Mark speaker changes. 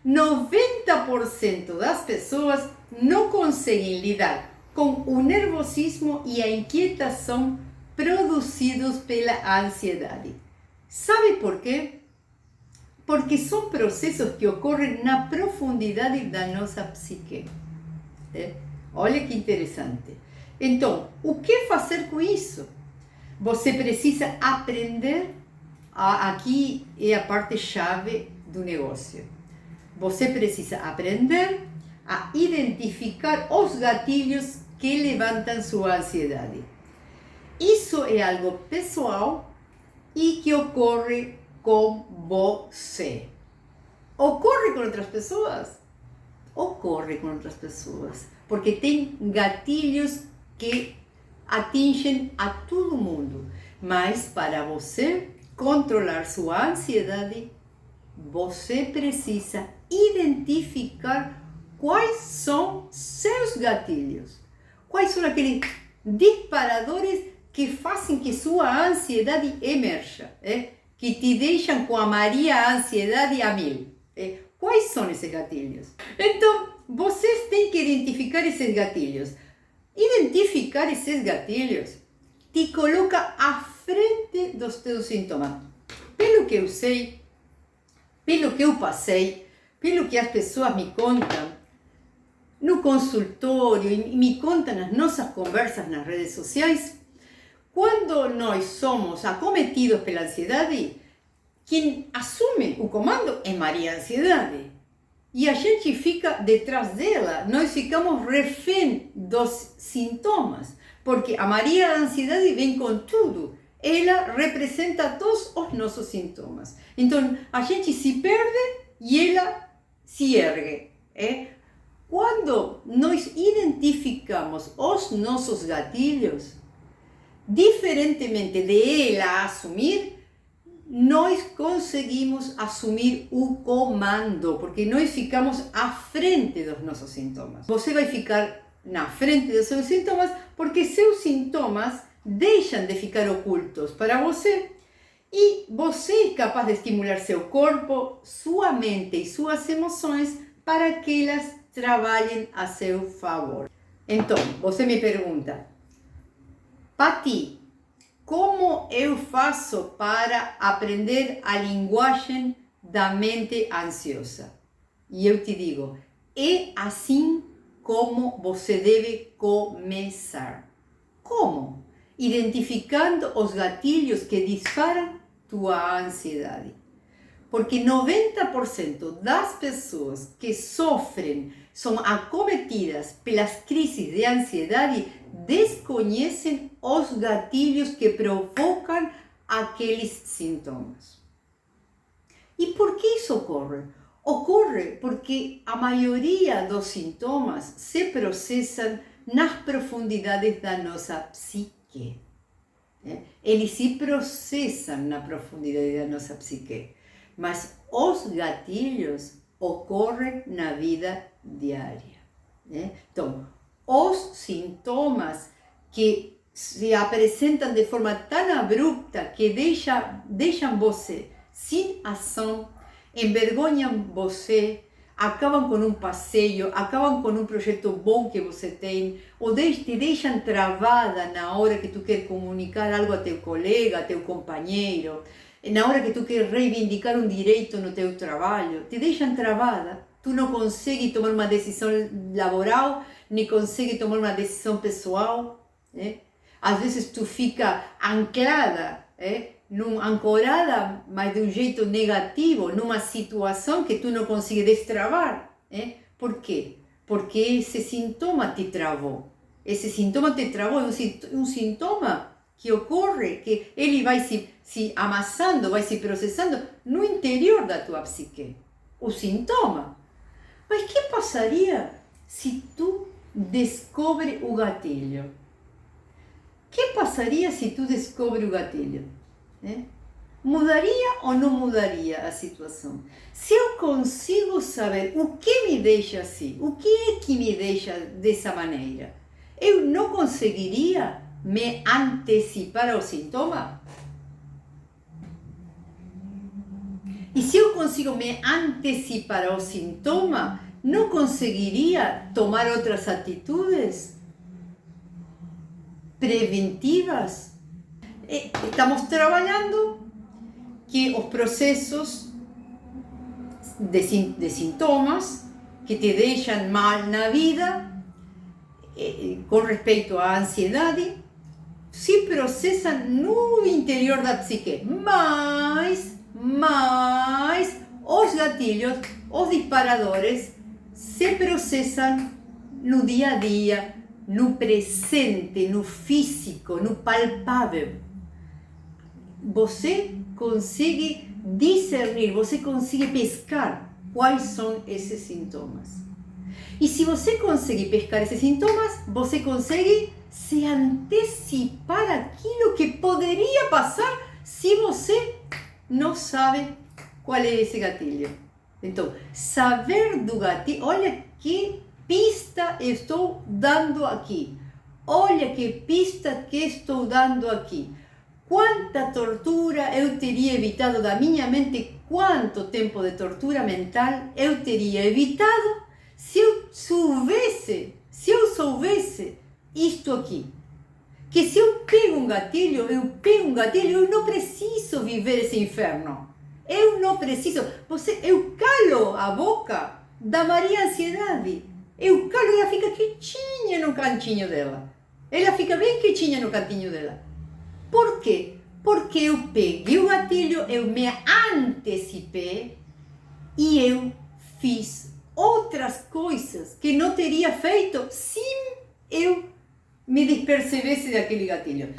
Speaker 1: 90% das pessoas não conseguem lidar com o nervosismo e a inquietação produzidos pela ansiedade. Sabe por quê? Porque são processos que ocorrem na profundidade da nossa psique. Olha que interessante. Então, o que fazer com isso? Você precisa aprender, aqui é a parte-chave do negócio. Você precisa aprender a identificar os gatilhos que levantam sua ansiedade. Isso é algo pessoal e que ocorre com você. Ocorre com outras pessoas? Ocorre com outras pessoas, porque tem gatilhos que atingem a todo mundo. Mas para você controlar sua ansiedade, você precisa identificar quais são seus gatilhos. Quais são aqueles disparadores que fazem que sua ansiedade emerja, que te deixam com a Maria ansiedade a mil. Quais são esses gatilhos? Então, vocês têm que identificar esses gatilhos. Identificar esses gatilhos te coloca à frente dos teus sintomas. Pelo que eu sei, pelo que eu passei, pelo que as pessoas me contam no consultório e me contam nas nossas conversas nas redes sociais, quando nós somos acometidos pela ansiedade, quem assume o comando é Maria Ansiedade. E a gente fica detrás dela, nós ficamos refém dos sintomas, porque a Maria Ansiedade vem com tudo. Ela representa todos os nossos sintomas. Então, a gente se perde e ela se ergue. Quando nós identificamos os nossos gatilhos, diferentemente de ela assumir, nós conseguimos assumir o comando, porque nós ficamos à frente dos nossos sintomas. Você vai ficar na frente dos seus sintomas porque seus sintomas deixam de ficar ocultos para você e você é capaz de estimular seu corpo, sua mente e suas emoções para que elas trabalhem a seu favor. Então, você me pergunta, Pati, como eu faço para aprender a linguagem da mente ansiosa? E eu te digo, é assim como você deve começar. Como? Identificando os gatilhos que disparam tua ansiedade. Porque 90% das pessoas que sofrem, são acometidas pelas crises de ansiedade, desconhecem os gatilhos que provocam aqueles sintomas. E por que isso ocorre? Ocorre porque a maioria dos sintomas se processam nas profundidades da nossa psique. Eles se processam na profundidade da nossa psique. Mas os gatilhos ocorrem na vida diária. Então, os sintomas que se apresentam de forma tão abrupta que deixam você sem ação, envergonham você, acabam com um passeio, acabam com um projeto bom que você tem, ou te deixam travada na hora que tu quer comunicar algo a teu colega, a teu companheiro, na hora que tu quer reivindicar um direito no teu trabalho, te deixam travada. Tu não consegue tomar uma decisão laboral, nem consegue tomar uma decisão pessoal. Às vezes tu fica anclada, ancorada, mas de um jeito negativo, numa situação que tu não consegue destravar. Por quê? Porque esse sintoma te travou. Esse sintoma te travou, é um sintoma que ocorre, que ele vai se amassando, vai se processando no interior da tua psique. O sintoma. Mas o que passaria se tu descobre o gatilho? O que passaria se tu descobre o gatilho? Mudaria ou não mudaria a situação? Se eu consigo saber o que me deixa assim, o que é que me deixa dessa maneira, eu não conseguiria me antecipar ao sintoma? E se eu consigo me antecipar ao sintoma, não conseguiria tomar outras atitudes preventivas? Estamos trabalhando que os processos de sintomas que te deixam mal na vida, com respeito à ansiedade, se processam no interior da psique, mas os gatilhos, os disparadores, se processam no dia a dia, no presente, no físico, no palpável. Você consegue discernir, você consegue pescar quais são esses sintomas. E se você conseguir pescar esses sintomas, você consegue se antecipar aquilo que poderia passar se você não sabe qual é esse gatilho. Então, saber do gatilho, olha que pista estou dando aqui. Olha que pista que estou dando aqui. Quanta tortura eu teria evitado da minha mente, quanto tempo de tortura mental eu teria evitado se eu soubesse isto aqui. Que se eu pego um gatilho, eu não preciso viver esse inferno. Eu não preciso. Eu calo a boca da Maria Ansiedade. Eu calo, ela fica quietinha no cantinho dela. Ela fica bem quietinha no cantinho dela. Por quê? Porque eu peguei o gatilho, eu me antecipei e eu fiz outras coisas que não teria feito se eu me despercebesse daquele gatilho.